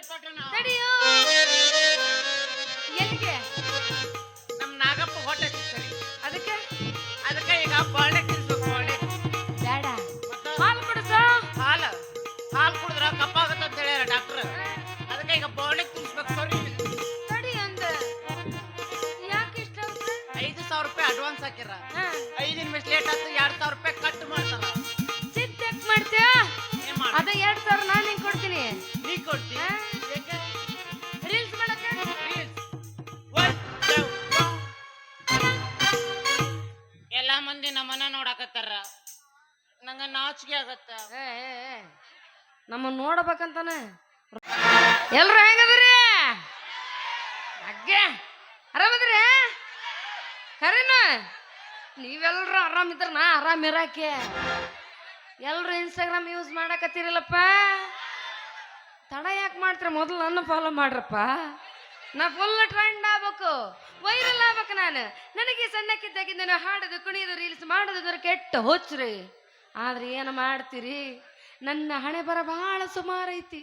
ತಡಿಯೋ ಎಲ್ಲಿಗೆ ನಮ್ ನಾಗಪ್ಪ ಹೊಟ್ಟೆ ಸರಿ ಅದಕ್ಕೆ ಅದಕ್ಕೆ ಈಗ ಬಾಳೆ ತಿನ್ಸ್ಬೇಕು ಬಾಳೆ ಬೇಡ ಹಾಲು ಕುಡಿಸ ಹಾಲು ಕುಡಿದ್ರ ಕಪ್ಪಾಗತ್ತ ಅಂತ ಹೇಳ್ಯಾರ ಡಾಕ್ಟರ್ ಅದಕ್ಕೆ ಈಗ ಬಾಳೆ ತಿನ್ಸ್ಬೇಕು ಸರಿ ತಡಿ ಅಂದ ಯಾಕೆ ಇಷ್ಟ 5,000 ರೂಪಾಯಿ ಅಡ್ವಾನ್ಸ್ ಹಾಕಿರ 5 ನಿಮಿಷ ಲೇಟ್ ಆಯ್ತು 2,000 ರೂಪಾಯಿ ಕಟ್ ಮಾಡ್ತಾರ ಚಿತ್ ಯಾಕೆ ಮಾಡ್ತೀಯ ಅದ 2,000 ನಾನು ನಿಂಗೆ ಕೊಡ್ತೀನಿ ನೀ ಕೊಡ್ತಿ ರೀಲ್ಸ್ ಮಾಡಕ್ಕೆ ಎಲ್ಲಾ ಮಂದಿ ನಮ್ಮನ್ನ ನೋಡಾಕತ್ತಾರ ನಂಗ ನಾಚಿಕೆ ಆಗತ್ತ ನಮ್ಮ ನೋಡ್ಬೇಕಂತಾನೆ ಎಲ್ರು ಹೆಂಗದ್ರಿ ಅಗ್ಗೆ ಆರಾಮದ್ರಿ ಕರೀನ ನೀವೆಲ್ರು ಆರಾಮಿದ್ರ ನಾ ಆರಾಮಿರಾಕೆ ಎಲ್ರು ಇನ್ಸ್ಟಾಗ್ರಾಮ್ ಯೂಸ್ ಮಾಡಕತ್ತೀರಲ್ಲಪ್ಪ ತಡ ಯಾಕೆ ಮಾಡ್ತೀರ ಮೊದಲು ನನ್ನ ಫಾಲೋ ಮಾಡ್ರಪ್ಪ ನಾ ಫುಲ್ ಟ್ರೆಂಡ್ ಆಗ್ಬೇಕು ವೈರಲ್ ಆಗ್ಬೇಕು ನಾನು ನನಗೆ ಸಣ್ಣಕ್ಕಿದ್ದಾಗಿಂದ ನಾನು ಹಾಡೋದು ಕುಣಿಯೋದು ರೀಲ್ಸ್ ಮಾಡೋದು ಕೆಟ್ಟ ಹುಚ್ಚ್ರಿ ಆದ್ರೆ ಏನು ಮಾಡ್ತೀರಿ ನನ್ನ ಹಣೆ ಬರ ಬಹಳ ಸುಮಾರು ಐತಿ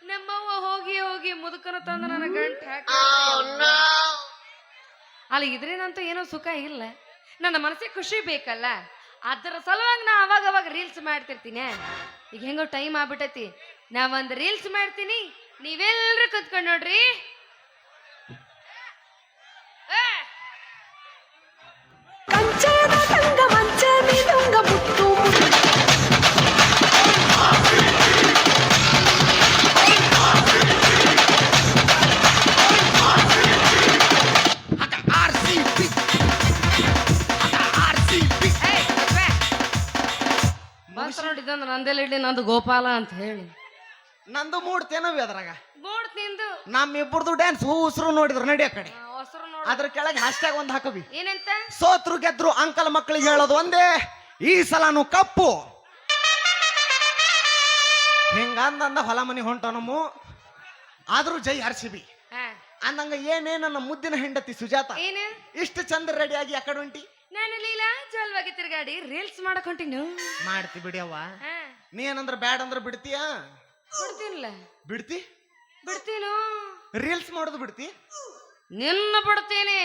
ನಮ್ಮವ್ವ ಹೋಗಿ ಹೋಗಿ ಮುದುಕನ ತಂದು ನನ್ನ ಗಂಟು ಹಾಕಿ ಅಲ್ಲಿ ಇದ್ರೇನಂತೂ ಏನೋ ಸುಖ ಇಲ್ಲ ನನ್ನ ಮನಸ್ಸಿಗೆ ಖುಷಿ ಬೇಕಲ್ಲ ಅದರ ಸಲುವಾಗಿ ನಾ ಅವಾಗ ರೀಲ್ಸ್ ಮಾಡ್ತಿರ್ತೀನಿ ಈಗ ಹೆಂಗೋ ಟೈಮ್ ಆಗ್ಬಿಟ್ಟೈತಿ ನಾ ಒಂದು ರೀಲ್ಸ್ ಮಾಡ್ತೀನಿ ನೀವೆಲ್ಲರೂ ಕುತ್ಕೊಂಡು ನೋಡ್ರಿ ನೋಡಿದಂದ್ರೆ ನಂದೆಲ್ಲ ಇಡ್ಲಿ ನಂದು ಗೋಪಾಲ ಅಂತ ಹೇಳಿ ನಂದು ಮೂಡ್ತೇನವಿ ಅದ್ರಾಗ ಬೋರ್ಡ್ ನಿಂದು ನಮ್ಮಿಬ್ಬರದು ಡ್ಯಾನ್ಸ್ ಉಸಿರು ನೋಡಿದ್ರು ನಡಿಯ ಕಡೆ ಹೊಸರು ನೋಡ ಅದ್ರ ಕೆಳಗೆ ಹ್ಯಾಶ್ಟ್ಯಾಗ್ ಒಂದು ಹಾಕವಿ ಏನಂತ ಸೋತ್ರು ಗೆದ್ರು ಅಂಕಲ್ ಮಕ್ಕಳಿಗೆ ಹೇಳೋದು ಒಂದೇ ಈ ಸಲನು ಕಪ್ಪು ಹಿಂಗಂದ ಹೊಲ ಮನಿ ಹೊಂಟ ನಮ್ಮ ಆದ್ರೂ ಜೈ RCB ಅಂದಂಗ ಏನೇ ನನ್ನ ಮುದ್ದಿನ ಹೆಂಡತಿ ಸುಜಾತ ಏನು ಇಷ್ಟು ಚಂದ ರೆಡಿಯಾಗಿ ಯಾಕಡೆ ಹೊಂಟಿ ನಾನು ಲೀಲಾ ಜಲ್ವಾಗಿ ತಿರ್ಗಾಡಿ ರೀಲ್ಸ್ ಮಾಡಕ್ ಹೊಂಟಿನು ಮಾಡ್ತಿ ಬಿಡಿಯವ್ವ ನೀ ಏನಂದ್ರ ಬ್ಯಾಡ್ ಅಂದ್ರ ಬಿಡ್ತೀಯಾ ಬಿಡ್ತೀನಿಲ್ಲ ಬಿಡ್ತಿ ಬಿಡ್ತೀನು ರೀಲ್ಸ್ ಮಾಡೋದು ಬಿಡ್ತಿ ನಿನ್ನ ಬಿಡ್ತೀನಿ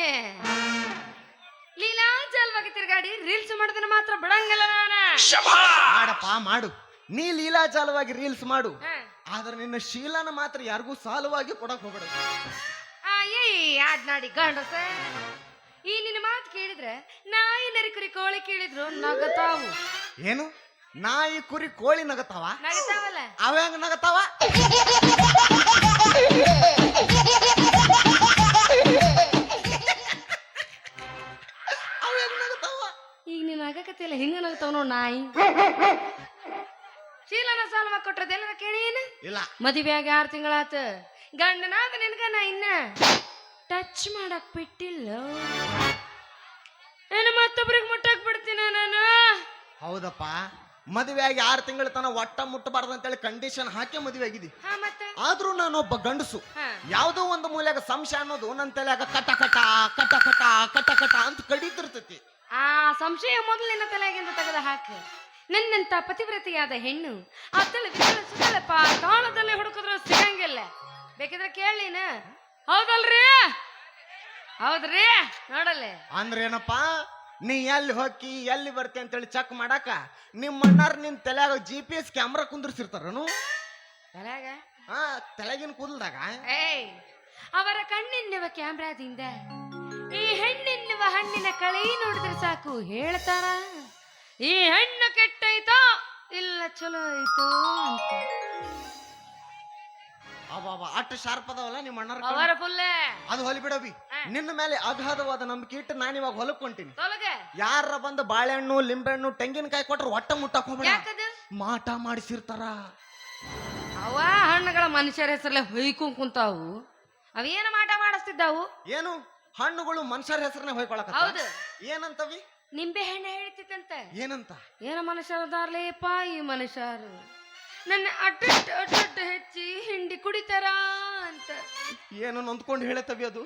ಲೀಲಾ ಜಲ್ವಾಗಿ ತಿರ್ಗಾಡಿ ರೀಲ್ಸ್ ಮಾಡೋದನ್ನ ಮಾತ್ರ ಬಿಡಂಗಿಲ್ಲ ನಾನು ಮಾಡಪ್ಪ ಮಾಡು ನೀ ಲೀಲಾಚಾಲವಾಗಿ ರೀಲ್ಸ್ ಮಾಡು ಆದ್ರೆ ನಿನ್ನ ಶೀಲನ ಮಾತ್ರ ಯಾರಿಗೂ ಸಾಲವಾಗಿ ಕೊಡಕ್ ಹೋಗ್ಬೇಡ ಆಡ್ನಾಡಿ ಗಂಡಸ ಈ ನಿನ್ನ ಮಾತು ಕೇಳಿದ್ರೆ ನಾಯಿ ನರಿಕುರಿ ಕೋಳಿ ಕೇಳಿದ್ರು ನಗತಾವು ಏನು ನಾಯಿ ಕುರಿ ಕೋಳಿ ನಗತಾವ ನಗತಾವಲ್ಲ ಅವ ಹೆಂಗ ನಗತಾವ ಅವ ಹೆಂಗ ನಗತಾವ ಈಗ ನೀನ್ ನಗಕತ್ತಿಲ್ಲ ಹಿಂಗ ನಗತಾವ ನೋಡ್ ನಾಯಿ ಶೀಲನ ಸಾಲ ಕೊಟ್ರದ ಎಲ್ಲರ ಕೇಳೇನು ಇಲ್ಲ ಮದುವೆಯಾಗ 6 ತಿಂಗಳಾತ ಗಂಡನಾದ ನಿನ್ಗ ನಾ ಇನ್ನ ಟಚ್ ಮಾಡಕ್ ಬಿಟ್ಟಿಲ್ಲ ಏನು ಮತ್ತೊಬ್ರಿಗೆ ಮುಟ್ಟಕ್ ಬಿಡ್ತೀನ ನಾನು ಹೌದಪ್ಪ ಮದುವೆಯಾಗಿ 6 ತಿಂಗಳ ತನ ಒಟ್ಟ ಮುಟ್ಟಬಾರ್ದು ಅಂತೇಳಿ ಕಂಡೀಷನ್ ಹಾಕಿ ಮದುವೆ ಆಗಿದಿ ಆದ್ರೂ ನಾನೊಬ್ಬ ಗಂಡಸು ಯಾವ್ದೋ ಒಂದು ಮೂಲೆಯಾಗ ಸಂಶಯ ಅನ್ನೋದು ನನ್ನ ತಲೆಯಾಗ ಕಟ ಕಟ ಕಟ ಕಟ ಕಟ ಕಟ ಅಂತ ಕಡಿತಿರ್ತೈತಿ ಆ ಸಂಶಯ ಮೊದಲು ನಿನ್ನ ತಲೆಗಿಂದ ತೆಗೆದ ಹಾಕ ನನ್ನಂತ ಪತಿವ್ರತೆಯಾದ ಹೆಣ್ಣು ಅತ್ತಲ ಸುತ್ತಲ ಪಾತಾಳದಲ್ಲಿ ಹುಡುಕಿದ್ರು ಸಿಗಂಗಿಲ್ಲ ಬೇಕಿದ್ರೆ ಕೇಳಿನ ಹೌದಲ್ರಿ ಹೌದ್ರಿ ನೋಡಲ್ಲೇ ಅಂದ್ರೆ ಏನಪ್ಪಾ ನೀ ಎಲ್ಲಿ ಹೋಗಿ ಎಲ್ಲಿ ಬರ್ತಿ ಅಂತೇಳಿ ಚೆಕ್ ಮಾಡಾಕ ನಿಮ್ಮ ಅಣ್ಣಾರ್ ನಿನ್ ತಲೆಯಾಗ GPS ಕ್ಯಾಮ್ರಾ ಕುಂದ್ರಿಸಿರ್ತಾರನು ತಲೆಯಾಗ ತಲೆಗಿನ ಕೂದಲ್ದಾಗ ಅವರ ಕಣ್ಣೆನ್ನುವ ಕ್ಯಾಮ್ರಾದಿಂದ ಈ ಹೆಣ್ಣೆನ್ನುವ ಹಣ್ಣಿನ ಕಳೆ ನೋಡಿದ್ರೆ ಸಾಕು ಹೇಳ್ತಾರ ಈ ಹೆಣ್ಣು ಕೆಟ್ಟೈತೋ ಇಲ್ಲ ಚಲೋ ಐತೋ ಅಂತ ಅಷ್ಟು ಶಾರ್ಪ್ ಅದಾವಲ್ಲ ನಿಮ್ಮ ಅಣ್ಣಾರ ಅವರ ಫುಲ್ಲೆ ಅದು ಹೊಲಿ ಬಿಡವಿ ನಿನ್ನ ಮೇಲೆ ಅಗಾಧವಾದ ನಂಬಿಕೆ ಇಟ್ಟು ನಾನು ಇವಾಗ ಹೊಲಕ್ ಹೊಂಟೀನಿ ತೊಲಗೆ ಯಾರ ಬಂದು ಬಾಳೆಹಣ್ಣು ಲಿಂಬೆಹಣ್ಣು ತೆಂಗಿನಕಾಯಿ ಕೊಟ್ರೆ ಒಟ್ಟ ಮುಟ್ಟಕ್ ಹೋಗ್ಬೇಡ ಯಾಕದು ಮಾಟ ಮಾಡಿಸಿರ್ತಾರ ಅವ ಹಣ್ಣುಗಳ ಮನುಷ್ಯರ ಹೆಸರಲ್ಲೇ ಹೊಯ್ಕೊಂಡ್ ಕುಂತಾವು ಅವೇನ ಮಾಟ ಮಾಡಿಸ್ತಿದ್ದಾವು ಏನು ಹಣ್ಣುಗಳು ಮನುಷ್ಯರ ಹೆಸರನ್ನ ಹೊಯ್ಕೊಳಕ ಹೌದು ಏನಂತವಿ ನಿಂಬೆ ಹಣ್ಣು ಹೇಳ್ತಿತ್ತಂತ ಏನಂತ ಏನ ಮನುಷ್ಯರದಾರ್ಲೇಪ ಈ ಮನುಷ್ಯರು ನನ್ನ ಅಡ್ಡ ಹೆಚ್ಚಿ ಹಿಂಡಿ ಕುಡಿತಾರ ಅಂತ ಏನು ನೊಂದ್ಕೊಂಡು ಹೇಳತವಿ ಅದು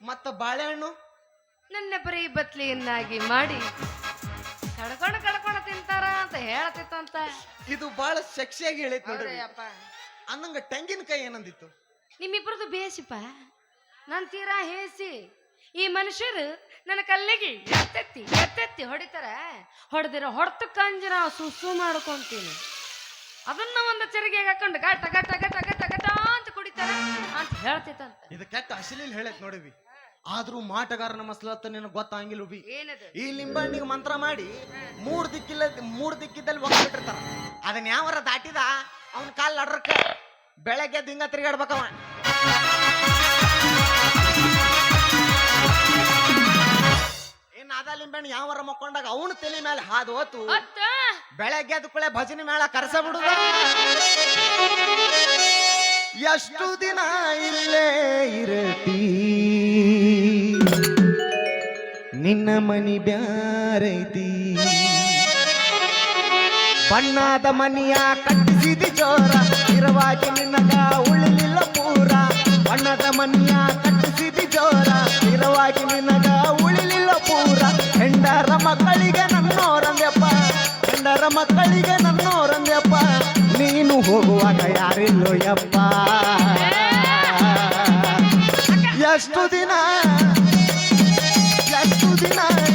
ಮತ್ತ ಬಾಳೆಹಣ್ಣು ನನ್ನ ಬರೀ ಬತ್ಲಿಯನ್ನಾಗಿ ಮಾಡಿ ಕಡ್ಕೊಂಡು ತಿಂತಾರ ಅಂತ ಹೇಳ್ತಿತ್ತಂತ ಇದು ಬಹಳ ಸೆಕ್ಸಿಯಾಗಿ ಹೇಳೈತಿ ನೋಡ್ರಿ ಅಪ್ಪ ಅನ್ನಂಗ ತೆಂಗಿನಕಾಯಿ ಏನಂದಿತ್ತು? ನಿಮ್ಮಿಬ್ರದ್ದು ಬೇಸಿಪ್ಪ, ನಾನು ತೀರಾ ಹೇಸಿ. ಈ ಮನುಷ್ಯರು ನನ್ನ ಕಲ್ಲಿಗೆ ಎತ್ತೆತ್ತಿ ಎತ್ತೆತ್ತಿ ಹೊಡಿತಾರ. ಹೊಡೆದಿರೋ ಹೊಡ್ತು ಕಂಜಿ ನಾವು ಸುಸು ಮಾಡ್ಕೊಂತೀನಿ. ಅದನ್ನ ಒಂದು ಚರಿಗೆಗೆ ಹಾಕೊಂಡು ಗಟ ಗಟ ಗಟ ಗಟ ಗಟ ಅಂತ ಕುಡಿತಾರ ಅಂತ ಹೇಳ್ತಿತ್ತಂತ. ಇದು ಕೆಟ್ಟ ಅಶ್ಲೀಲ ಹೇಳಕ್ ನೋಡಿವಿ. ಆದ್ರೂ ಮಾಟಗಾರನ ಮಸಲತ್ತ ನಿನಗೆ ಗೊತ್ತಾಗಿಲ್ಲ ಬಿ. ಏನದು? ಈ ಲಿಂಬಣ್ಣಿಗೆ ಮಂತ್ರ ಮಾಡಿ ಮೂರ್ ದಿಕ್ಕಿದ್ದಲ್ಲಿ ಒಗ್ಬಿಟ್ಟಿರ್ತಾರ. ಅದನ್ನ ಯಾವರ ದಾಟಿದ ಅವನ ಕಾಲ್ ಅಡ್ರಕ್ಕ ಬೆಳಗ್ಗೆ ದಿಂಗ ತಿರುಗಾಡ್ಬೇಕವ. ಇನ್ ಅದ ಲಿಂಬಣ್ಣಿ ಯಾವರ ಮಕ್ಕೊಂಡಾಗ ಅವನ ತಲೆ ಮೇಲೆ ಹಾದು ಹೋತು ಬೆಳಗ್ಗೆ ಎದ್ದ ಕೂಡಲೇ ಭಜನೆ ಮೇಳ ಕರ್ಸ ಬಿಡುದ. ಎಷ್ಟು ದಿನ ಇಲ್ಲೇ ಇರತಿ ನಿನ್ನ ಮನಿ ಬ್ಯಾರೈತಿ. ಬಣ್ಣದ ಮನಿಯ ಕಟ್ಟಿಸಿದಿ ಜೋರ ಸ್ಥಿರವಾಗಿ ನಿನ್ನಗ ಉಳಿಲಿಲ್ಲ ಪೂರ. ಬಣ್ಣದ ಮನಿಯ ಕಟ್ಟಿಸಿದಿ ಜೋರ ಸ್ಥಿರವಾಗಿ ನಿನ್ನಗ ಉಳಿಲಿಲ್ಲ ಪೂರ. ಹೆಂಡರ ಮಕ್ಕಳಿಗೆ ನನ್ನೋರಂದ್ಯಪ್ಪ, ಹೆಂಡರ ಮಕ್ಕಳಿಗೆ ನನ್ನೋರಂದ್ಯಪ್ಪ. ನೀನು ಹೋಗುವಾಗ ಯಾರಿಲ್ಲೋ ಯಪ್ಪ. ಎಷ್ಟು ದಿನ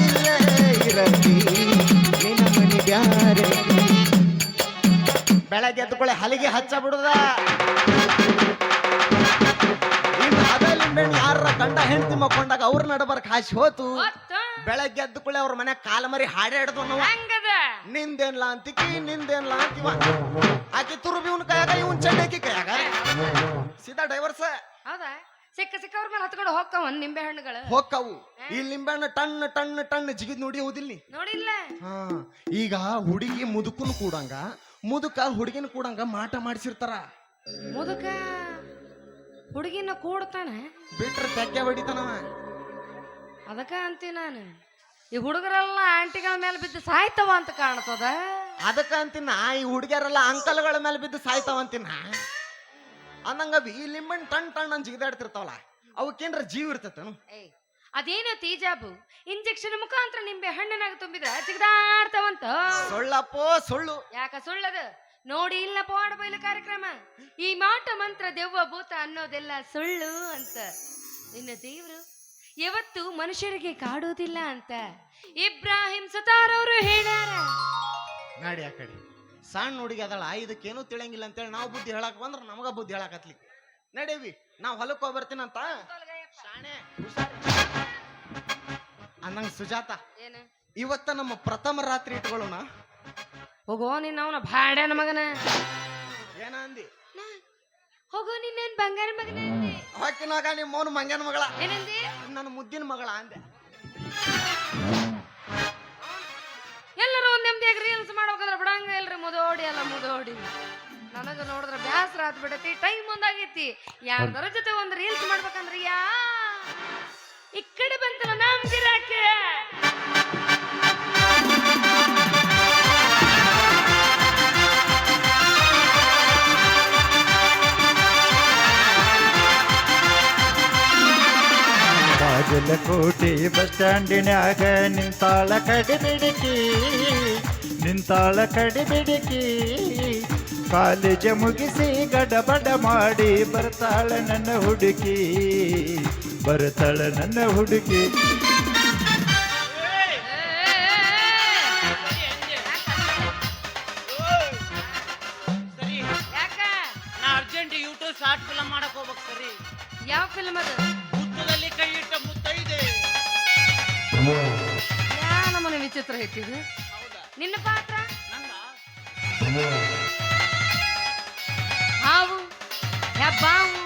ಇಲ್ಲೇ ಇರತಿ ನಿನ್ನ ಮನಿ ಬ್ಯಾರೆ. ಬೆಳಗ್ಗೆ ಎದ್ದುಕೊಳ್ಳೆ ಹಲಿಗೆ ಹಚ್ಚ ಬಿಡುದ. ಇನ್ನು ಅದಲ್ಲಿಂದ ಯಾರ ಗಂಡ ಹೆಂಡತಿ ಮಕ್ಕೊಂಡಾಗ ಅವ್ರ ನಡಬರ್ಕ್ ಹಾಸಿ ಹೋತು. ಬೆಳಗ್ಗೆ ಎದ್ದುಕೊಳ್ಳೆ ಅವ್ರ ಮನೆ ಕಾಲ ಮರಿ ಹಾಡೇ ಹಿಡ್ದು ನಾವು ನಿಂದೇನ್ಲ ಅಂತಿಕಿ ನಿಂದೇನ್ಲ ಅಂತಿವ. ಆಕಿ ತುರುಬಿ ಇವನ್ ಕೈಯಾಗ ಇವನ್ ಚಂಡಕಿ ಕೈಯಾಗ ಸೀದಾ ಡೈವರ್ಸ. ಹೌದಾ? ಸಿಕ್ಕ ಸಿಕ್ಕವ್ರ ಮೇಲೆ ಹತ್ಕೊಂಡು ಹೋಗ್ತಾವ ನಿಂಬೆ ಹಣ್ಣುಗಳು. ಹೋಗ್ತಾವು. ಈ ಲಿಂಬೆ ಹಣ್ಣು ಟಣ್ಣ ಟಣ್ಣ ಟಣ್ಣ ಜಿಗಿದ್ ನೋಡಿ ಹೌದಿಲ್ಲ? ನೋಡಿಲ್ಲ. ಹಾ, ಈಗ ಹುಡುಗಿ ಮುದುಕನು ಕೂಡಂಗ ಮುದುಕ ಹುಡುಗಿನ ಕೂಡಂಗ ಮಾಟ ಮಾಡಿಸಿರ್ತಾರ. ಮುದುಕ ಹುಡುಗಿನ ಕೂಡ್ತಾನ ಬಿಟ್ರೆ ತೆಗ್ಗೆ ಹೊಡಿತಾನವ. ಅದಕ್ಕ ಅಂತೀನಿ ನಾನು, ಈ ಹುಡುಗರೆಲ್ಲ ಆಂಟಿಗಳ ಮೇಲೆ ಬಿದ್ದು ಸಾಯ್ತವ ಅಂತ ಕಾಣ್ತದ. ಅದಕ್ಕ ಅಂತಿನ ಈ ಹುಡುಗಿಯರೆಲ್ಲ ಅಂಕಲ್ಗಳ ಮೇಲೆ ಬಿದ್ದು ಸಾಯ್ತಾವ ಅಂತಿನ. ಅಂದಂಗ ಈ ಲಿಂಬನ್ ಟಣ್ ಟಣ್ ಅಂತ ಜಿಗಿದಾಡ್ತಿರ್ತಾವಲ್ಲ ಅವಕ್ಕೇನ್ರ ಜೀವ ಇರ್ತೇನು? ಅದೇನೋ ತೇಜಾಬು ಇಂಜೆಕ್ಷನ್ ಮುಖಾಂತರ ನಿಂಬೆ ಹಣ್ಣಿನಾಗ ತುಂಬಿದ್ರ ಜಿಗದಾಡ್ತಾವಂತ. ಸುಳ್ಳಪ್ಪೋ ಸುಳ್ಳು. ಯಾಕ ಸುಳ್ಳದು? ನೋಡಿ ಇಲ್ಲ ಪವಾಡ ಬಯಲು ಕಾರ್ಯಕ್ರಮ. ಈ ಮಾಟ ಮಂತ್ರ ದೆವ್ವ ಭೂತ ಅನ್ನೋದೆಲ್ಲ ಸುಳ್ಳು ಅಂತ. ನಿನ್ನ ದೇವ್ರು ಯಾವತ್ತು ಮನುಷ್ಯರಿಗೆ ಕಾಡೋದಿಲ್ಲ ಅಂತ ಇಬ್ರಾಹಿಂ ಸತಾರ್ ಅವರು ಹೇಳ್ಯಾರ. ನಾಡಿ ಆ ಕಡೆ ಸಣ್ಣ ಹುಡುಗಿ ಅದಳ, ಇದಕ್ಕೇನು ತಿಳಿಯಂಗಿಲ್ಲ ಅಂತೇಳಿ ನಾವು ಬುದ್ಧಿ ಹೇಳಕ್ ಬಂದ್ರ ನಮಗ ಬುದ್ಧಿ ಹೇಳಕತ್ಲಿ. ನಡೀವಿ ನಾವು ಹೊಲಕ್ಕೆ ಹೋಗ್ಬರ್ತೀನಂತ ಶಾಣೆ ಅನ್ನಂಗ ಸುಜಾತ. ಇವತ್ತ ನಮ್ಮ ಪ್ರಥಮ ರಾತ್ರಿ ಇಟ್ಕೊಳ್ಳೋಣ. ಹೋಗೋ ನಿನ್ನ ಅವನ ಭಾಡ್ಯಾನ ಮಗನ. ಏನ ಅಂದಿ? ಹೋಗೋ ನಿನ್ನೇನ್ ಬಂಗಾರ ಮಗನ ಅಂದೆ. ಹೊಕ್ಕಿನಾಗ ನಿಮ್ಮ ಅವನು ಮಂಗ್ಯನ ಮಗಳ. ಏನಂದಿ? ನನ್ನ ಮುದ್ದಿನ ಮಗಳ ಅಂದೆ. ಎಲ್ಲರೂ ಒಂದ್ ನೆಮ್ಮದಿಯಾಗಿ ರೀಲ್ಸ್ ಮಾಡ್ಬೇಕಂದ್ರೆ ಬಿಡಂಗ ಇಲ್ರಿ. ಮುದೋಡಿ ಅಲ್ಲ ಮುದೋಡಿ. ನನಗ ನೋಡಿದ್ರ ಬ್ಯಾಸರ ಆತ್ ಬಿಡತಿ. ಟೈಮ್ ಒಂದಾಗೈತಿ. ಯಾರ್ದಾರ ಜೊತೆ ಒಂದ್ ರೀಲ್ಸ್ ಮಾಡ್ಬೇಕಂದ್ರ ಈ ಕಡೆ ಬಂತಲ್ಲ ನಮ್ ಗಿರಾಕಿ. ಬಾಗಲಕೋಟೆ ಬಸ್ ಸ್ಟ್ಯಾಂಡಿನ್ಯಾಗ ನಿಂತಾಳ ಕಡಿಬಿಡಿಕಿ ಕಾಲೇಜ ಮುಗಿಸಿ ಗಡಬಡ ಮಾಡಿ ಬರ್ತಾಳ ನನ್ನ ಹುಡುಗಿ. ಅರ್ಜೆಂಟ್ ಯೂಟ್ಯೂಬ್ ಶಾರ್ಟ್ ಫಿಲ್ಮ್ ಮಾಡಕ್ ಹೋಗ್ಬೇಕು. ಸರಿ, ಯಾವ ಫಿಲ್ಮ್ ಅದು? ಮುತ್ತದಲ್ಲಿ ಕೈ ಇಟ್ಟ ಮುತ್ತೈದೆ. ಯಾ ನಮ್ಮನೆ ವಿಚಿತ್ರ ಐತಿದು. ನಿನ್ನ ಪಾತ್ರ ಹಾವು ಹೆಬ್ಬಾವು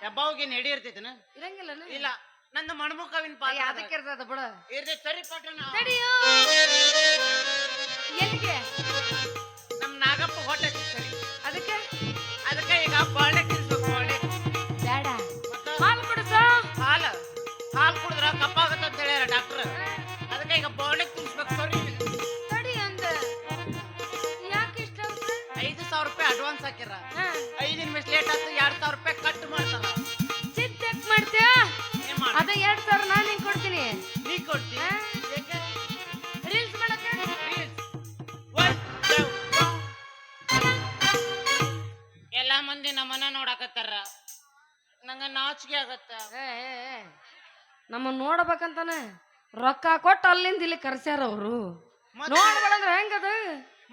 ಹೆಬ್ಬಾವಿಗೆ ನಡಿ ಇರ್ತೈತನ? ಇರಂಗಿಲ್ಲ. ಇಲ್ಲ, ನನ್ನ ಮಣ್ಮುಖವಿನ ಪಾತ್ರ ಅದಕ್ಕೆ ಇರ್ತದ ಬಿಡ. ಇರ್ತೈತಿ. ಸರಿ ಪಟ್ಟಣ ತಡಿಯೋ. ಎಲ್ಲಿಗೆ? ನಮ್ ನಾಗಪ್ಪ ಹೊಟ್ಟೆ ಸರಿ. ಅದಕ್ಕೆ ಈಗ ಬಾಳೆ ತಿನ್ಸ್ಬೇಕು. ಬಾಳೆ ಬೇಡ, ಹಾಲು ಕುಡಿಸ. ಹಾಲು ಕುಡಿದ್ರ ಕಪ್ಪಾಗತ್ತ ಅಂತ ಹೇಳ್ಯಾರ ಡಾಕ್ಟರ್. ಅದಕ್ಕೆ ಈಗ ಬಾಳೆ ತಿನ್ಸ್ಬೇಕು. ಸರಿ ತಡಿ ಅಂದ. ಯಾಕೆ ಇಷ್ಟ? 5,000 ರೂಪಾಯಿ ಅಡ್ವಾನ್ಸ್ ಹಾಕ್ಯಾರ. 5 ನಿಮಿಷ ಲೇಟ್ ಆಯ್ತು, 2,000 ರೂಪಾಯಿ ಕಟ್ ಮಾಡ್ತಾರ. ಚಿಂತೆಕ್ ಮಾಡ್ತೀಯ? ಅದ 2,000 ನಾನು ನಿಂಗೆ ಕೊಡ್ತೀನಿ. ನೀ ಕೊಡ್ತೀಯ? ರೀಲ್ಸ್ ಮಾಡಕ್ಕೆ. One ಮಂದಿ ನಮ್ಮನ್ನ ನೋಡಾಕತ್ತಾರ ನಂಗ ನಾಚಿಕೆ ಆಗತ್ತ. ನಮ್ಮ ನೋಡ್ಬೇಕಂತಾನೆ ರೊಕ್ಕ ಕೊಟ್ಟು ಅಲ್ಲಿಂದ ಇಲ್ಲಿ ಕರ್ಸ್ಯಾರ ಅವರು. ನೋಡ್ಬೇಡಂದ್ರ ಹೆಂಗದ?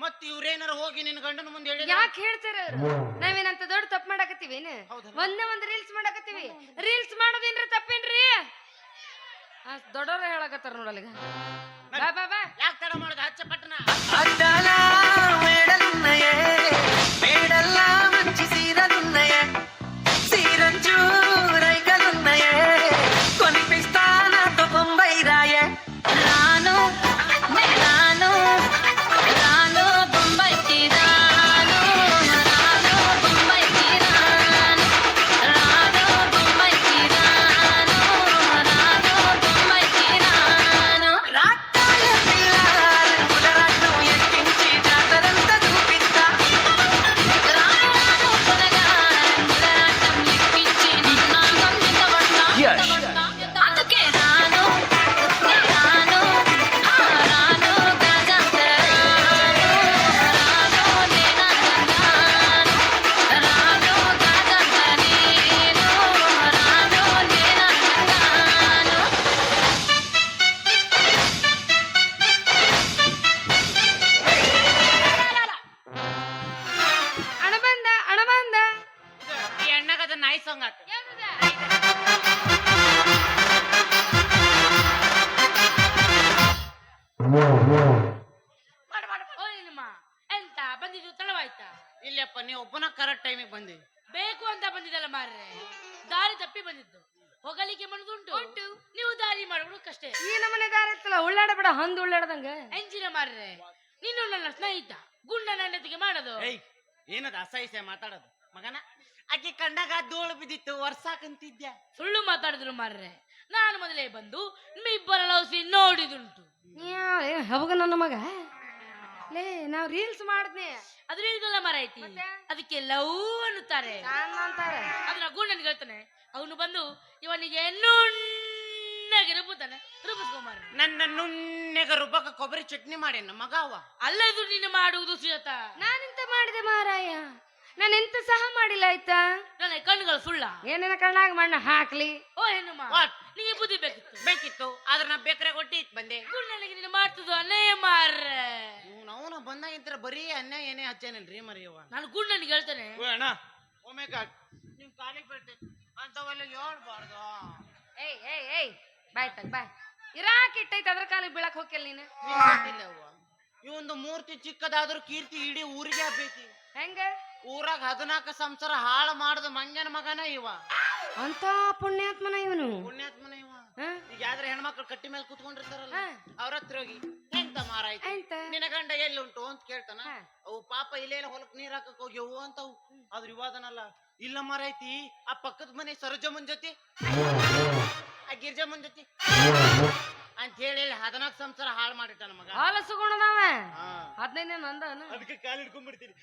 ಮತ್ ಇವ್ರೇನಾರ ಹೋಗಿ ನಿನ್ ಗಂಡನ ಮುಂದೆ ಹೇಳಿ ಯಾಕೆ ಹೇಳ್ತಾರ ಅವ್ರು? ನಾವೇನಂತ ದೊಡ್ಡ ತಪ್ಪು ಮಾಡಾಕತ್ತೀವಿ? ಒಂದೇ ಒಂದ್ ರೀಲ್ಸ್ ಮಾಡಾಕತ್ತೀವಿ. ರೀಲ್ಸ್ ಮಾಡೋದೇನ್ರಿ ತಪ್ಪೇನ್ರಿ? ದೊಡ್ಡವ್ರ ಹೇಳಕತ್ತಾರ ನೋಡಲ್ಲಿಗ. ಬಾ ಬಾ ಬಾ. ಯಾಕೆ ತಡ ಮಾಡೋದು? ಹಚ್ಚ ಪಟ್ಟಣ అద్దాల మేడలున్నాయే మేడల్ల మంచి సీరలున్నాయే సీరంచు రైకలున్నాయే కొనిపిస్తా నాతో బొంబై రాయే రాను రాను రాను బొంబైకి రాను రాను బొంబైకి రాను రాను బొంబైకి రాను రాను బొంబైకి రాను రాట్టాల పిల్లారు కులరాట్నం ఎక్కించి జాతరంతా చూపిస్తా రాను రాను కులగారు కులరాట్నం ఎక్కించి నిన్నాగం నిలబడతా అందుకే రాను రాను రాను గజంత రాను రాను నేనంగాను రాను గజంత నేను రాను నేనంగాను ಅಣ ಬಂದ ಅಣ ಬಂದ. ಈ ಅಣ್ಣಗ ಅದ ನಾಯಿ ಸಾಂಗ್ ಆತ. ಎಂತ ಬಂದಿದ್ದು ತಡವಾಯ್ತಾ? ಇಲ್ಲಪ್ಪ ನೀ ಒಬ್ಬನ ಕರೆಕ್ಟ್ ಟೈಮಿಗೆ ಬಂದಿ. ಬೇಕು ಅಂತ ಬಂದಿದ್ದಲ್ಲ ಮಾರ್ರೆ, ದಾರಿ ತಪ್ಪಿ ಬಂದಿದ್ದು. ಹೋಗಲಿಕ್ಕೆ ಮನದುಂಟು ಉಂಟು, ನೀವು ದಾರಿ ಮಾಡುವುದು ಕಷ್ಟ. ಈ ನಮ್ಮನೆ ದಾರ ಇತ್ತಲ್ಲ, ಉಳ್ಳಾಡಬೇಡ ಹಂದ್ ಉಳ್ಳಾಡ್ದಂಗ. ಎಂಜಿನ ಮಾರ್ರೆ, ನೀನು ನನ್ನ ಸ್ನೇಹಿತ, ಗುಂಡ ನನ್ನತಿಗೆ ಮಾಡೋದು. ಏಯ್ ಏನದ ಅಸಹ್ಯ ಮಾತಾಡೋದು ಮಗನ? ಆಕೆ ಕಂಡಾಗ ಧೂಳು ಬಿದ್ದಿತ್ತು ವರ್ಷಾಕಂತಿದ್ಯಾ. ಸುಳ್ಳು ಮಾತಾಡಿದ್ರು ಮಾರ್ರೆ. ನಾನು ಮೊದಲೇ ಬಂದು ನಿಮ್ಮ ಇಬ್ಬರ ಲವ್ಸಿ ನೋಡಿದುಂಟು. ಹವಾಗ ನನ್ನ ಮಗ ಲೇ, ನಾವ್ ರೀಲ್ಸ್ ಮಾಡಿದ್ನಿ. ಅದ್ರ ಇದೆಲ್ಲ ಮರ ಐತಿ, ಅದಕ್ಕೆ ಲವ್ ಅನ್ನುತ್ತಾರೆ. ಅಂತಾರೆ ಅದನ್ನ ಗುಂಡನಿಗೆ ಹೇಳ್ತಾನೆ, ಅವನು ಬಂದು ಇವನಿಗೆ ನುಣ್ಣಗೆ ರುಬ್ಬುತ್ತಾನೆ. ರುಬ್ಬಿಸ್ಕೊಂಬಾರ. ನನ್ನ ನುಣ್ಣಗ ರುಬ್ಬಕ ಕೊಬ್ಬರಿ ಚಟ್ನಿ ಮಾಡೇನ ಮಗ ಅವ. ಅಲ್ಲದು ನೀನು ಮಾಡುವುದು ಸುಜಾತ. ನಾನೆಂತ ಮಾಡಿದೆ ಮಾರಾಯ? ನಾನೆಂತ ಸಹ ಮಾಡಿಲ್ಲ ಆಯ್ತಾ? ನನ್ನ ಕಣ್ಣುಗಳು ಸುಳ್ಳ. ಏನೇನ ಕಣ್ಣಾಗ ಮಣ್ಣ ಹಾಕ್ಲಿ. ಓ ಹೆಣ್ಣುಮ್ಮ, ನಿಮಗೆ ಬುದ್ಧಿ ಬೇಕಿತ್ತು ಆದ್ರೆ ನಾ ಬೇಕ್ರೆ ಕೊಟ್ಟಿ ಬಂದೆ. ಗುಂಡನಿಗೆ ನೀನು ಮಾಡ್ತದ್ದು ಅನ್ಯಾಯ ಮಾರ್ರೆ. ಅವನ ಬಂದಾಗಿಂತರ ಬರೀ ಅನ್ಯಾಯ ಏನೇ ಹಚ್ಚೇನಲ್ರಿ ಮರಿಯವ. ನಾನು ಗುಂಡನಿಗೆ ಹೇಳ್ತಾನೆ, ಅಣ್ಣ ಒಮ್ಮೆ ನಿಮ್ ಕಾಲಿಗೆ ಬೀಳ್ತೈತಿ ಅಂತವೆಲ್ಲ ಹೇಳ್ಬಾರ್ದು. ಏಯ್ ಏಯ್ ಏಯ್ ಬಾಯ್ ತಗ ಬಾಯ್. ಇರಾಕ್ ಇಟ್ಟೈತೆ ಅದ್ರ ಕಾಲಿಗೆ ಬೀಳಕ್ ಹೋಗ್ಯಲ್ಲ ನೀನು. ಇವಂದು ಮೂರ್ತಿ ಚಿಕ್ಕದಾದ್ರೂ ಕೀರ್ತಿ ಇಡೀ ಊರಿಗೆ ಹಬ್ಬೈತಿ. ಹೆಂಗ? ಊರಾಗ 14 ಸಂಸಾರ ಹಾಳು ಮಾಡದ ಮಂಗ್ಯನ ಮಗನ ಇವ. ಅಂತ ಪುಣ್ಯಾತ್ಮನ ಇವನು. ಪುಣ್ಯಾತ್ಮನ ಇವ. ಈಗ ಯಾವ್ದ್ರ ಹೆಣ್ಮಕ್ಳು ಕಟ್ಟಿ ಮೇಲೆ ಕುತ್ಕೊಂಡಿರ್ತಾರಲ್ಲ, ಅವ್ರ ಹತ್ರ ಹೋಗಿ ಎಂತ ಮಾರಾಯ್ತು ನಿನ್ನ ಗಂಡ ಎಲ್ಲಿ ಉಂಟು ಅಂತ ಕೇಳ್ತಾನ. ಅವು ಪಾಪ ಇಲ್ಲೇನ ಹೊಲಕ್ ನೀರ್ ಹಾಕಕ್ ಹೋಗ್ಯವು ಅಂತವು. ಆದ್ರ ಇವಾದನಲ್ಲ, ಇಲ್ಲ ಮಾರಾಯ್ತಿ ಆ ಪಕ್ಕದ ಮನೆ ಸರೋಜಮ್ಮನ್ ಜೊತೆ ಆ ಗಿರ್ಜಮ್ಮನ್ ಜೊತೆ ಅಂತ ಹೇಳಿ 14 ಸಂಸಾರ ಹಾಳು ಮಾಡಿಟ್ಟ ಮಗ. ಹಾಲಸುಗುಣದವ 15 ನಂದನ. ಅದಕ್ಕೆ ಕಾಲು ಹಿಡ್ಕೊಂಡ್ಬಿಡ್ತೀನಿ.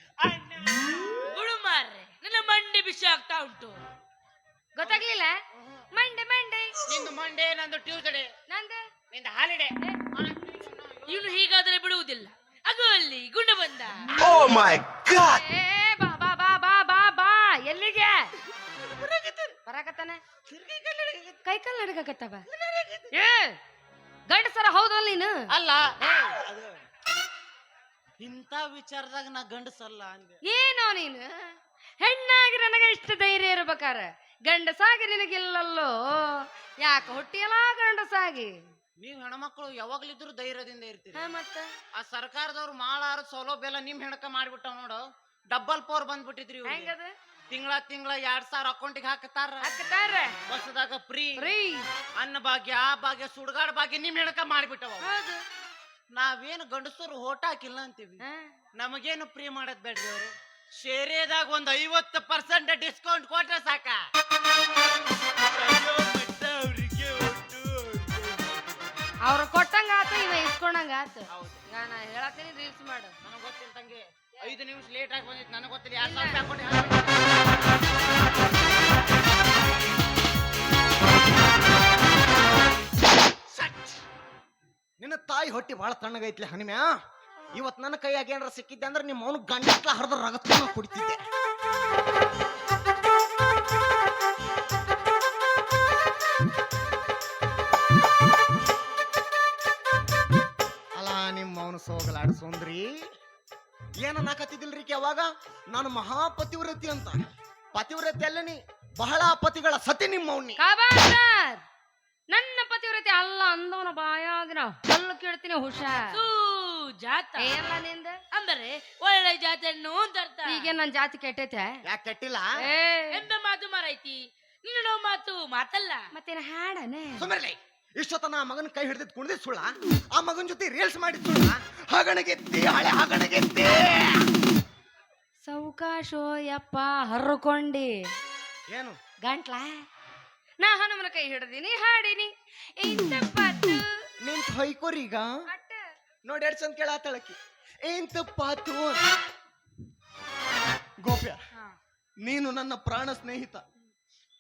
ಗುಡು ಮಾರ್ರೆ, ನನ್ನ ಮಂಡಿ ಬಿಸಿ ಆಗ್ತಾ ಉಂಟು. ಗೊತ್ತಾಗ್ಲಿಲ್ಲ? ಮಂಡೆ ಮಂಡೆ. ನಿಂದು ಮಂಡೇ, ನಂದು ಟ್ಯೂಸ್ಡೇ, ನಂದ ನಿಂದ ಹಾಲಿಡೇ. ಇವನು ಹೀಗಾದರೆ ಬಿಡುವುದಿಲ್ಲ. ಅದು ಅಲ್ಲಿ ಗುಂಡ ಬಂದ. ಏ ಬಾ ಬಾ ಬಾ ಬಾ ಬಾ ಬಾ. ಎಲ್ಲಿಗೆ ಬರಾಕತ್ತಾನೆ? ಕೈ ಕಾಲು ನಡಕತ್ತವ. ಏ ಗಂಡಸರ ಹೌದಲ್ಲ ನೀನು? ಅಲ್ಲ, ಇಂಥ ವಿಚಾರದಾಗ ನಾ ಗಂಡಸಲ್ಲ ಅಂದೆ. ಏನೋ ನೀನು ಹೆಣ್ಣಾಗಿ ನನಗೆ ಇಷ್ಟ ಧೈರ್ಯ ಇರ್ಬೇಕಾರ, ಗಂಡಸಾಗಿ ನಿನಗಿಲ್ಲಲ್ಲೋ. ಯಾಕ ಹುಟ್ಟಿಯಲ್ಲ ಗಂಡಸಾಗಿ? ನೀವ್ ಹೆಣ್ಮಕ್ಳು ಯಾವಾಗ್ಲಿದ್ರು ಧೈರ್ಯದಿಂದ ಇರ್ತೀರಿ. ಮತ್ತ ಆ ಸರ್ಕಾರದವ್ರು ಮಾಳಾರ ಸೌಲಭ್ಯ ಎಲ್ಲ ನಿಮ್ ಹೆಣಕ ಮಾಡ್ಬಿಟ್ಟಾವ ನೋಡು. ಡಬಲ್ ಪವರ್ ಬಂದ್ಬಿಟ್ಟಿದ್ರಿ. ಹೆಂಗದ? ತಿಂಗಳ 2000 ಅಕೌಂಟಿಗೆ ಹಾಕತಾರ. ಬಸ್ದಾಗ ಫ್ರೀ, ಅನ್ನ ಭಾಗ್ಯ, ಆ ಭಾಗ್ಯ, ಸುಡ್ಗಾಡ್ ಭಾಗ್ಯ ನಿಮ್ ಹೆಣಕ ಮಾಡ್ಬಿಟ್ಟವ. ನಾವೇನು ಗಂಡಸರು ಓಟ್ ಹಾಕಿಲ್ಲ ಅಂತೀವಿ, ನಮಗೇನು ಫ್ರೀ ಮಾಡದ್ ಬೇಡ್ರಿ. ಅವರು ಶೇರೆದಾಗ ಒಂದ್ 50% ಡಿಸ್ಕೌಂಟ್ ಕೊಟ್ರೆ ಸಾಕ. ಅವ್ರು ಕೊಟ್ಟಂಗ ಆತ, ಇವ ಇಸ್ಕೊಂಡಂಗ ಆತ. ನಾ ಹೇಳತ್ತೀನಿ ರೀಲ್ಸ್ ಮಾಡು. ನನಗ್ ಗೊತ್ತಿಲ್ಲ ತಂಗಿ, 5 ನಿಮಿಷ ಲೇಟ್ ಆಗಿ ಬಂದಿತ್ತು. ನನಗೆ ಗೊತ್ತಿಲ್ಲ. 2000 ನಿನ್ನ ತಾಯಿ ಹೊಟ್ಟಿ ಬಹಳ ತಣ್ಣಗೈತ್ಲಿ ಹನಿಮ್ಯಾ. ಇವತ್ ನನ್ನ ಕೈಯಾಗ ಏನಾರ ಸಿಕ್ಕಿದ್ದೆ ಅಂದ್ರೆ ನಿಮ್ಮ ಅವನು ಗಂಡಟ್ಲ ಹರಿದ ರಗತ್ತ ಕುಡಿತಿದ್ದೆ. ಏನನ್ನಾಕತ್ತಿದಿಲ್ರಿ ಅವಾಗ ನಾನು ಮಹಾಪತಿವ್ರತಿ ಅಂತ. ಪತಿವ್ರತಿ ಅಲ್ಲನಿ, ಬಹಳ ಪತಿಗಳ ಸತಿ ನಿಮ್ಮವ್ನಿ. ಖಬರ್ದಾರ್, ನನ್ನ ಪತಿವ್ರತೆ ಅಲ್ಲ ಅಂದವನ ಬಾಯಾಗಿನ ಹಲ್ಲು ಕೇಳ್ತೀನಿ ಹುಷಾರ್. ಜಾತ ಎಲ್ಲ ನಿಂದ ಅಂದರೆ ಒಳ್ಳೆ ಜಾತಿಯನ್ನು ಅಂತ ಅರ್ಥ. ಈಗ ನನ್ ಜಾತಿ ಕೆಟ್ಟೈತೆ. ಯಾಕೆ ಕೆಟ್ಟಿಲ್ಲ? ಎಂತ ಮಾತು ಮಾರೈತಿ ನಿನ್ನ ನಾವು ಮಾತು ಮಾತಲ್ಲ. ಮತ್ತೇನ ಹಾಡನೆ ಸುಮ್ಮನೆ ಇಷ್ಟೊತ್ತನ ಆ ಮಗನ ಕೈ ಹಿಡಿದ್ ಕುಣಿದ್ ಸುಳ್ಳ, ಆ ಮಗನ ಜೊತೆ ರೀಲ್ಸ್ ಮಾಡಿದ್ ಸುಳ್ಳ. ಹಗಣಗೆತ್ತಿ ಹಳೆ ಹಗಣಗೆತ್ತಿ ಸೌಕಾಶೋ ಯಪ್ಪ ಹರ್ಕೊಂಡಿ ಏನು ಗಂಟ್ಲ. ನಾ ಹನುಮನ ಕೈ ಹಿಡ್ದೀನಿ ಹಾಡಿನಿ ಇಂತ ಪಾತು ನಿಂತ ಹೊಯ್ಕೋರೀಗ ಅಟ್ಟ. ನೋಡಿ ಎಡ್ ಚಂದ ಕೇಳಾತಳಕಿ ಏನ್ ತಪ್ಪಾತು. ಗೋಪ್ಯ, ನೀನು ನನ್ನ ಪ್ರಾಣ ಸ್ನೇಹಿತ.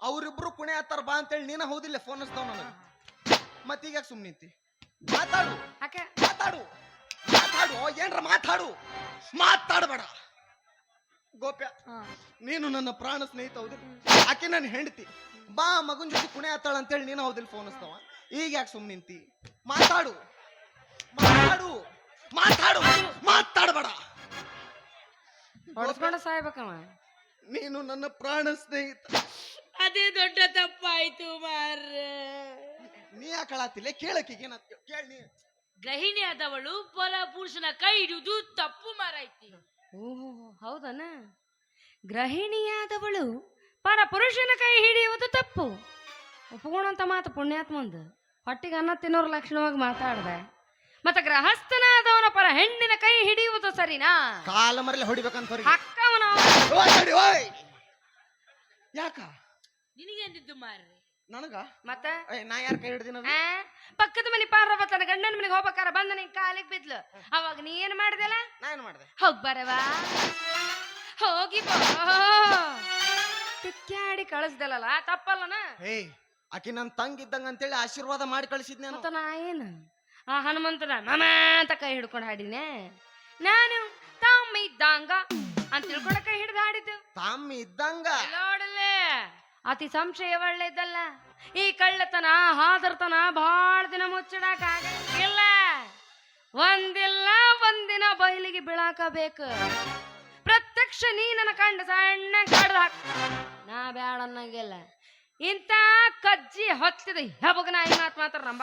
ಅವರಿಬ್ರು ಕುಣೆ ಆತಾರ ಬಾ ಅಂತೇಳಿ ನೀನ ಹೌದಿಲ್ಲ ಫೋನ್ ಹಚ್ತಾವ ನನಗೆ. ಮತ್ತೀಗ ಸುಮ್ ನಿಂತಿ? ಮಾತಾಡು ಅಕ್ಕ ಮಾತಾಡು ಮಾತಾಡು, ಏನ್ರ ಮಾತಾಡು, ಮಾತಾಡಬೇಡ. ಗೋಪ್ಯ, ನೀನು ನನ್ನ ಪ್ರಾಣ ಸ್ನೇಹಿತ ಹೌದಿಲ್ಲ, ಆಕೆ ನನ್ನ ಹೆಂಡತಿ. ಬಾ ಮಗನ್ ಜೊತೆ ಕುಣೆ ಆತಾಳ ಅಂತೇಳಿ ನೀನು ಹೌದಿಲ್ಲ ಫೋನ್ ಹಚ್ತಾವ. ಈಗ ಯಾಕೆ ಸುಮ್ ನಿಂತಿ? ಮಾತಾಡು ಮಾತಾಡು ಮಾತಾಡು, ಮಾತಾಡಬೇಡ. ಹೊಡ್ಸ್ಕೊಂಡ ಸಾಯ್ಬೇಕವ. ನೀನು ನನ್ನ ಪ್ರಾಣ ಸ್ನೇಹಿತ. ಅದೇ ದೊಡ್ಡ ತಪ್ಪಾಯ್ತು ಮಾರ್ರೆ. ನೀ ಯಾಕಳಾತಿಲ್ಲ? ಕೇಳಕ್ಕಿಗೆ ಕೇಳಿ. ಗೃಹಿಣಿ ಆದವಳು ಪರ ಪುರುಷನ ಕೈ ಹಿಡಿಯುವುದು ತಪ್ಪು ಮಾರೈತಿ. ಓಹೋ ಹೌದನ? ಗೃಹಿಣಿಯಾದವಳು ಪರ ಪುರುಷನ ಕೈ ಹಿಡಿಯುವುದು ತಪ್ಪು. ಒಪ್ಕೊಳ್ಳೋಂತ ಮಾತು ಪುಣ್ಯಾತ್ಮಂದು. ಹೊಟ್ಟಿಗೆ ಅನ್ನ ತಿನ್ನೋರ್ ಲಕ್ಷಣವಾಗಿ ಮಾತಾಡ್ದೆ. ಮತ್ತೆ ಗೃಹಸ್ಥನಾದವನ ಪರ ಹೆಣ್ಣಿನ ಕೈ ಹಿಡಿಯುವುದು ಸರಿನಾ? ಕಾಲ ಮರಲಿ ಹೊಡಿಬೇಕಂತ ಅಕ್ಕವನ ಯಾಕ ನಿನಗೆಂದಿದ್ದು ಮಾರ್ರೆ? ನನಗ ಮತ್ತೆ ನಾ ಯಾರ ಕೈ ಹಿಡ್ದಿನ? ಪಕ್ಕದ ಮನಿ ಪಾರ್ವ ತನ್ನ ಗಂಡನ ಮನೆಗೆ ಹೋಗ್ಬೇಕಾರ ಬಂದ ನಿನ್ ಕಾಲಿಗೆ ಬಿದ್ಲು. ಅವಾಗ ನೀ ಏನ್ ಮಾಡಿದೆಲ್ಲ? ನಾ ಏನ್ ಮಾಡ್ದೆ? ಹೋಗ್ ಬರವಾ, ಹೋಗಿ ತಿಕ್ಕಾಡಿ ಕಳಿಸ್ದಲ್ಲ ತಪ್ಪಲ್ಲನ? ಏಯ್, ಆಕಿ ನನ್ ತಂಗಿದ್ದಂಗ ಅಂತೇಳಿ ಆಶೀರ್ವಾದ ಮಾಡಿ ಕಳಿಸಿದ್ನೆ. ಮತ್ತ ನಾ ಏನ ಆ ಹನುಮಂತನ ಮಮ ಅಂತ ಕೈ ಹಿಡ್ಕೊಂಡು ಹಾಡಿನೆ. ನಾನು ತಮ್ಮ ಇದ್ದಂಗ ಅಂತ ತಿಳ್ಕೊಂಡ ಕೈ ಹಿಡ್ದು ಹಾಡಿದ್ದು. ತಮ್ಮ ಇದ್ದಂಗ ನೋಡಲೇ ಅತಿ ಸಂಶಯ ಒಳ್ಳೇದಲ್ಲ. ಈ ಕಳ್ಳತನ ಹಾದರ್ತನ ಬಹಳ ದಿನ ಮುಚ್ಚಿಡಾಕ ಆಗಂಗಿಲ್ಲ. ಒಂದಿಲ್ಲ ಒಂದಿನ ಬಯಲಿಗೆ ಬೀಳಾಕಬೇಕು. ಪ್ರತ್ಯಕ್ಷ ನೀ ನನ್ನ ಕಂಡ ಸಣ್ಣ ಕಡ್ದು ಹಾಕ ನಾ ಬ್ಯಾಡ ಅನ್ನಂಗಿಲ್ಲ. ಇಂತ ಕಜ್ಜಿ ಹೊತ್ತಿದ ಹೆಬಗ ನಾಯಿ ಮಾತು ಮಾತ್ರ ನಂಬ.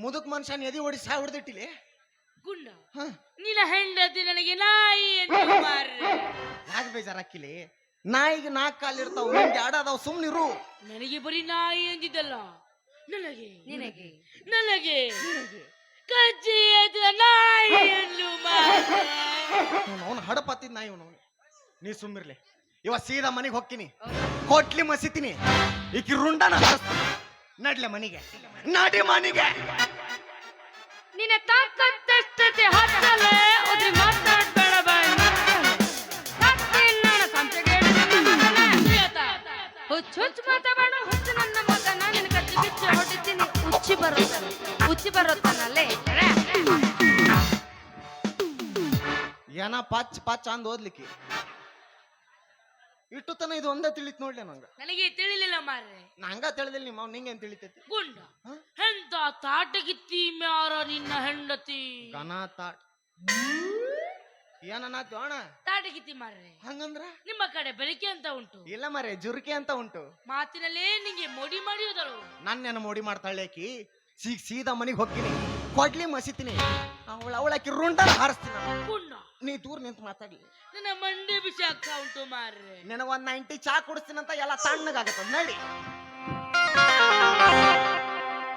ಮುದುಕ್ ಮನುಷ್ಯನ್ ಎದಿ ಓಡಿ ಸಾ ಹೊಡೆದಿಟ್ಟಿಲಿ. ಗುಂಡ ನಿನ್ನ ಹೆಂಡತಿ ನನಗೆ ನಾಯಿ ಎಂದು ಮಾರ್ರೆ. ಯಾಕೆ ಬೇಜಾರಾಕಿಲಿ? ನಾಯಿಗೆ ನಾಲ್ಕು ಕಾಲಿರ್ತಾವ, ನಿಮ್ಗೆ ಆಡಾದವ್, ಸುಮ್ನಿರು. ನನಗೆ ಬರೀ ನಾಯಿ ಎಂದಿದ್ದಲ್ಲ, ನನಗೆ ನಿನಗೆ ನನಗೆ ಕಜ್ಜಿ ಎದ್ದ ನಾಯಿ ಎಂದು ಮಾರ್ರೆ. ಅವನು ಹಡಪತ್ತಿದ್ ನಾಯಿ ಅವನು. ನೀ ಸುಮ್ಮಿರ್ಲಿ. ಇವ ಸೀದಾ ಮನೆಗೆ ಹೋಗ್ತೀನಿ, ಕೊಟ್ಲಿ ಮಸಿತೀನಿ, ಈಕಿ ರುಂಡನ ಹರಿಸ್ತೀನಿ. ನಡ್ಲೆ ಮನಿಗೆ, ನಡಿ ಮನಿಗೆ. ನಿನ್ನ ತಾಕತ್ತಷ್ಟೇ ಹತ್ತಲೆ ಉದ್ರಿ ಮಾತಾಡ್ಬೇಡ ಬಾಯ್. ಹುಚ್ಚು ಮಾತಾಡ ಹುಚ್ಚು ನನ್ನ ಮಗನ ನಿನ್ನ ಕಚ್ಚಿ ಬಿಚ್ಚಿ ಹೊಡಿತೀನಿ. ಉಚ್ಚಿ ಬರುತ್ತಾನಲ್ಲೇ ಏನ ಪಚ್ ಪಚ್ ಅಂದ್ ಓದ್ಲಿಕ್ಕೆ ಇಟ್ಟು ತನ ಇದು ಒಂದೇ ತಿಳಿತ್ ನೋಡ್ಲಿ ನಂಗ. ನನಗೆ ತಿಳಿಲಿಲ್ಲ ಮಾರ್ರೆ. ನಂಗ ತಿಳಿದಿಲ್ಲ, ನಿಮ್ಮ ನಿಂಗೇನ್ ತಿಳಿತೈತಿ? ಗುಂಡ ಎಂತ ತಾಟಗಿತ್ತಿ ಮ್ಯಾರ ನಿನ್ನ ಹೆಂಡತಿ. ಗನ ತಾಟ್ ಏನನ್ನಾತು ಅಣ್ಣ? ತಾಟಗಿತ್ತಿ ಮಾರ್ರೆ. ಹಂಗಂದ್ರ ನಿಮ್ಮ ಕಡೆ ಬೆಳಿಕೆ ಅಂತ ಉಂಟು. ಇಲ್ಲ ಮರೆ, ಜುರ್ಕೆ ಅಂತ ಉಂಟು. ಮಾತಿನಲ್ಲೇ ನಿಂಗೆ ಮೋಡಿ ಮಾಡಿಯೋದಳು. ನನ್ನೇನು ಮೋಡಿ ಮಾಡ್ತಾಳೇಕಿ. ಸೀದಾ ಮನಿಗೆ ಹೋಗ್ತೀನಿ, ಕೊಡ್ಲಿ ಮಸಿತೀನಿ, ಅವಳಾಕಿ ರುಂಡನ ಹಾರಿಸ್ತೀನಿ. ಗುಂಡ ನೀ ದೂರ ನಿಂತು ಮಾತಾಡ್ಲಿ. ನನ್ನ ಮಂಡಿ ಬಿಸಿ ಆಗ್ತಾ ಉಂಟು ಮಾರ್ರೆ. ನಿನಗ ಒಂದ್ 90 ಚಾ ಕುಡಿಸ್ತೀನಂತ ಎಲ್ಲ ತಣ್ಣಗಾಗತ್ತ. ನಡಿ